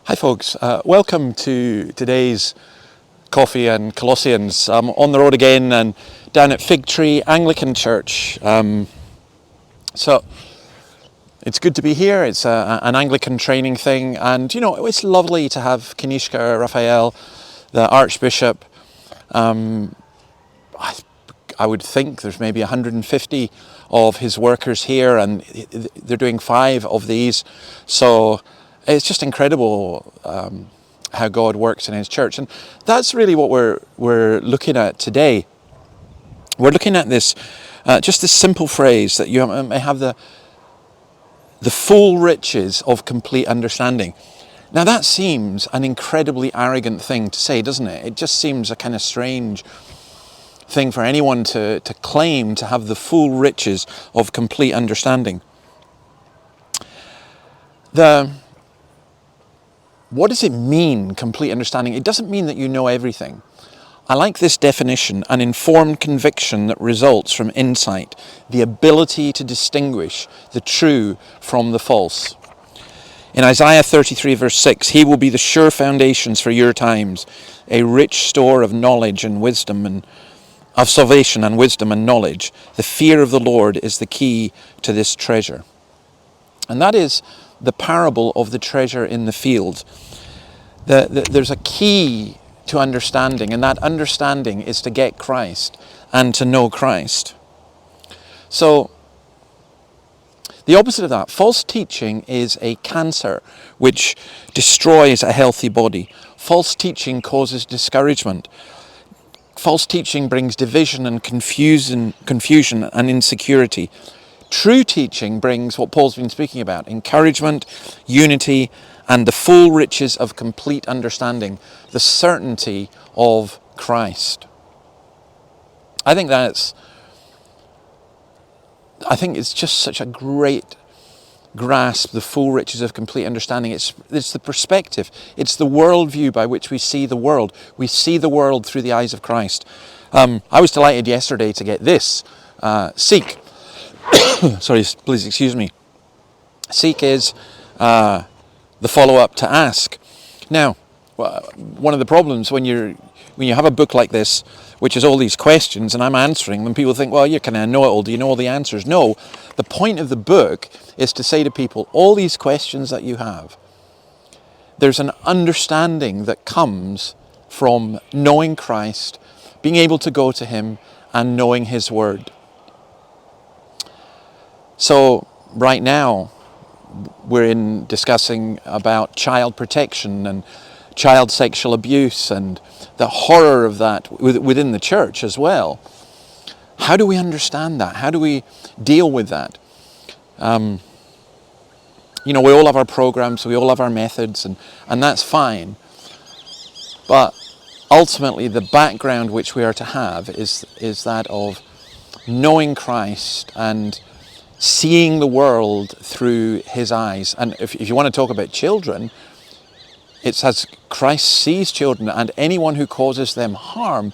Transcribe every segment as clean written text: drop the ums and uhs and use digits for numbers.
Hi folks, welcome to today's coffee and Colossians. I'm on the road again and down at Fig Tree Anglican Church. So it's good to be here. It's an Anglican training thing, and it's lovely to have Kanishka Raphael, the Archbishop. I would think there's maybe 150 of his workers here, and they're doing 5 of these. So it's just incredible how God works in his church, and that's really what we're looking at today. We're looking at this just this simple phrase that you may have the full riches of complete understanding. Now that seems an incredibly arrogant thing to say, doesn't it? It just seems a kind of strange thing for anyone to claim to have the full riches of complete understanding. What does it mean, complete understanding? It doesn't mean that you know everything. I like this definition: an informed conviction that results from insight, the ability to distinguish the true from the false. In Isaiah 33 verse 6, he will be the sure foundations for your times, a rich store of knowledge and wisdom, and of salvation and wisdom and knowledge. The fear of the Lord is the key to this treasure. And that is the parable of the treasure in the field. There's a key to understanding, and that understanding is to get Christ and to know Christ. So the opposite of that, false teaching, is a cancer which destroys a healthy body. False teaching causes discouragement. False teaching brings division and confusion and insecurity. True teaching brings what Paul's been speaking about: encouragement, unity, and the full riches of complete understanding, the certainty of Christ. I think it's just such a great grasp, the full riches of complete understanding. It's the perspective, it's the worldview by which we see the world. We see the world through the eyes of Christ. I was delighted yesterday to get this. Seek. Sorry, please excuse me. Seek is the follow-up to ask. Now, one of the problems when you have a book like this, which is all these questions, and I'm answering them, people think, well, you kind of know it all. Do you know all the answers? No. The point of the book is to say to people, all these questions that you have, there's an understanding that comes from knowing Christ, being able to go to him, and knowing his word. So right now, we're discussing about child protection and child sexual abuse and the horror of that within the church as well. How do we understand that? How do we deal with that? We all have our programs, we all have our methods, and that's fine. But ultimately, the background which we are to have is that of knowing Christ and seeing the world through his eyes. And if you want to talk about children, it's as Christ sees children, and anyone who causes them harm,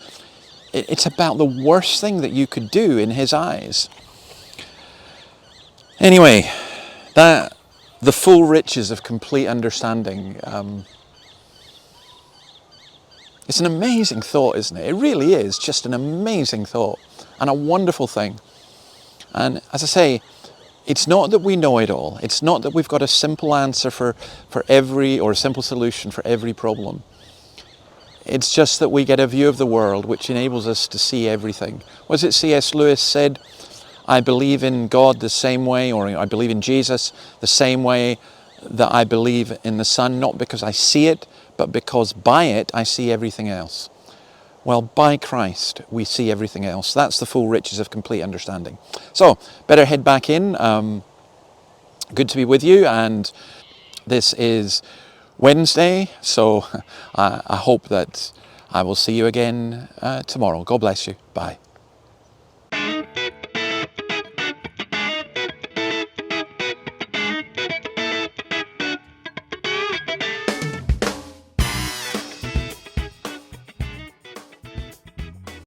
it's about the worst thing that you could do in his eyes. Anyway, the full riches of complete understanding. It's an amazing thought, isn't it? It really is just an amazing thought and a wonderful thing. And as I say, it's not that we know it all. It's not that we've got a simple answer for every, or a simple solution for every problem. It's just that we get a view of the world which enables us to see everything. Was it C.S. Lewis said, I believe in God the same way, or I believe in Jesus the same way that I believe in the sun, not because I see it, but because by it I see everything else. Well, by Christ, we see everything else. That's the full riches of complete understanding. So, better head back in. Good to be with you. And this is Wednesday, so I hope that I will see you again tomorrow. God bless you. Bye.